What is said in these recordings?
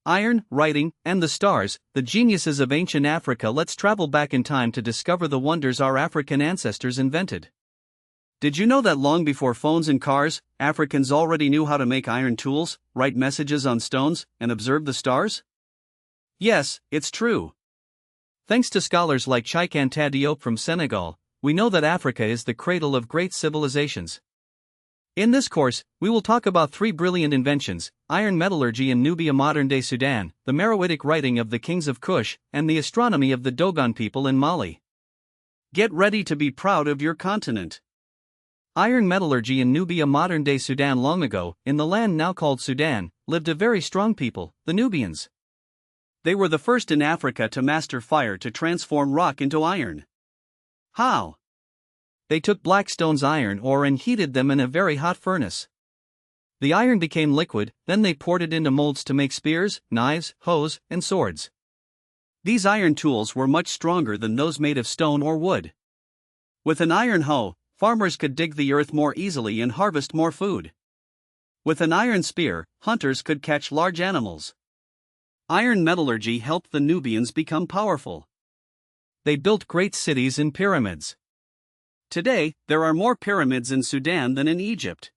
Iron, writing, and the stars, the geniuses of ancient Africa. Let's travel back in time to discover the wonders our African ancestors invented. Did you know that long before phones and cars, Africans already knew how to make iron tools, write messages on stones, and observe the stars? Yes, it's true. Thanks to scholars like Cheikh Anta Diop from Senegal, we know that Africa is the cradle of great civilizations. In this course, we will talk about three brilliant inventions: iron metallurgy in Nubia, modern-day Sudan, the Meroitic writing of the kings of Kush, and the astronomy of the Dogon people in Mali. Get ready to be proud of your continent. Iron metallurgy in Nubia, modern-day Sudan. Long ago, in the land now called Sudan, lived a very strong people, the Nubians. They were the first in Africa to master fire to transform rock into iron. How? They took black stones, iron ore, and heated them in a very hot furnace. The iron became liquid, then they poured it into molds to make spears, knives, hoes, and swords. These iron tools were much stronger than those made of stone or wood. With an iron hoe, farmers could dig the earth more easily and harvest more food. With an iron spear, hunters could catch large animals. Iron metallurgy helped the Nubians become powerful. They built great cities and pyramids. Today, there are more pyramids in Sudan than in Egypt.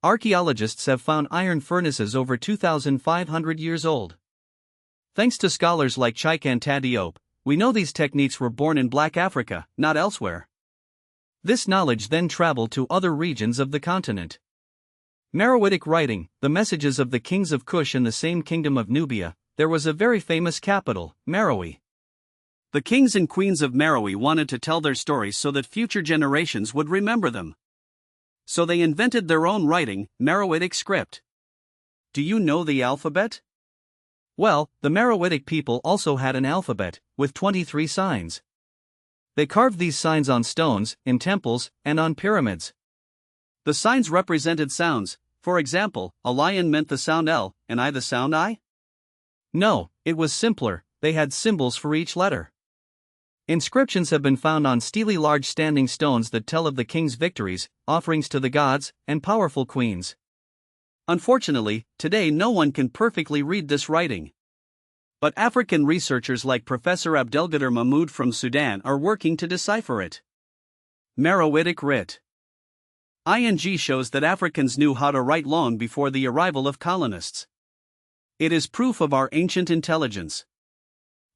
Archaeologists have found iron furnaces over 2,500 years old. Thanks to scholars like Cheikh Anta Diop, we know these techniques were born in Black Africa, not elsewhere. This knowledge then traveled to other regions of the continent. Meroitic writing, the messages of the kings of Kush in the same kingdom of Nubia. There was a very famous capital, Meroe. The kings and queens of Meroe wanted to tell their stories so that future generations would remember them. So they invented their own writing, Meroitic script. Do you know the alphabet? Well, the Meroitic people also had an alphabet, with 23 signs. They carved these signs on stones, in temples, and on pyramids. The signs represented sounds. For example, a lion meant the sound L, and I the sound I? No, it was simpler. They had symbols for each letter. Inscriptions have been found on steely large standing stones that tell of the king's victories, offerings to the gods, and powerful queens. Unfortunately, today no one can perfectly read this writing. But African researchers like Professor Abdelgader Mahmoud from Sudan are working to decipher it. Meroitic writ. ING shows that Africans knew how to write long before the arrival of colonists. It is proof of our ancient intelligence.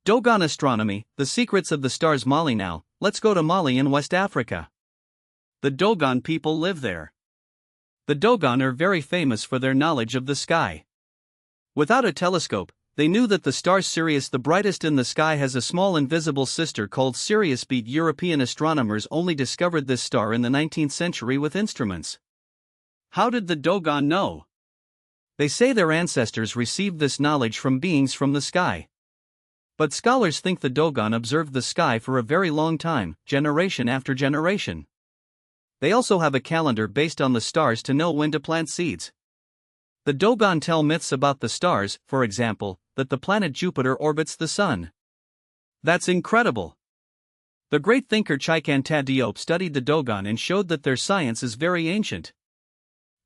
Dogon astronomy, the secrets of the stars. Mali. Now, let's go to Mali in West Africa. The Dogon people live there. The Dogon are very famous for their knowledge of the sky. Without a telescope, they knew that the star Sirius, the brightest in the sky, has a small invisible sister called Sirius B. European astronomers only discovered this star in the 19th century with instruments. How did the Dogon know? They say their ancestors received this knowledge from beings from the sky. But scholars think the Dogon observed the sky for a very long time, generation after generation. They also have a calendar based on the stars to know when to plant seeds. The Dogon tell myths about the stars, for example, that the planet Jupiter orbits the sun. That's incredible. The great thinker Cheikh Anta Diop studied the Dogon and showed that their science is very ancient.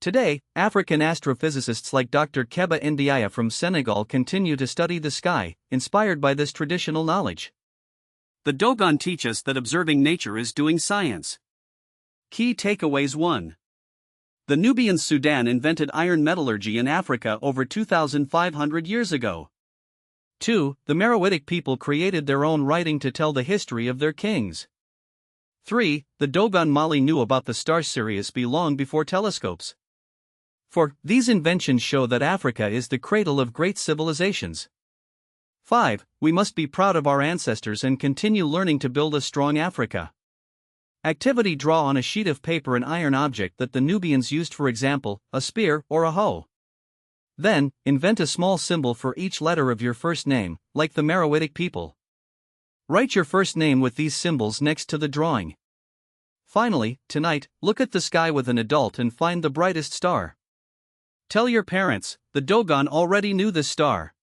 Today, African astrophysicists like Dr. Keba Ndiaye from Senegal continue to study the sky, inspired by this traditional knowledge. The Dogon teach us that observing nature is doing science. Key takeaways. 1. The Nubians Sudan invented iron metallurgy in Africa over 2,500 years ago. 2. The Meroitic people created their own writing to tell the history of their kings. 3. The Dogon Mali knew about the star Sirius B long before telescopes. 4. These inventions show that Africa is the cradle of great civilizations. 5. We must be proud of our ancestors and continue learning to build a strong Africa. Activity: draw on a sheet of paper an iron object that the Nubians used, for example, a spear or a hoe. Then, invent a small symbol for each letter of your first name, like the Meroitic people. Write your first name with these symbols next to the drawing. Finally, tonight, look at the sky with an adult and find the brightest star. Tell your parents, the Dogon already knew this star.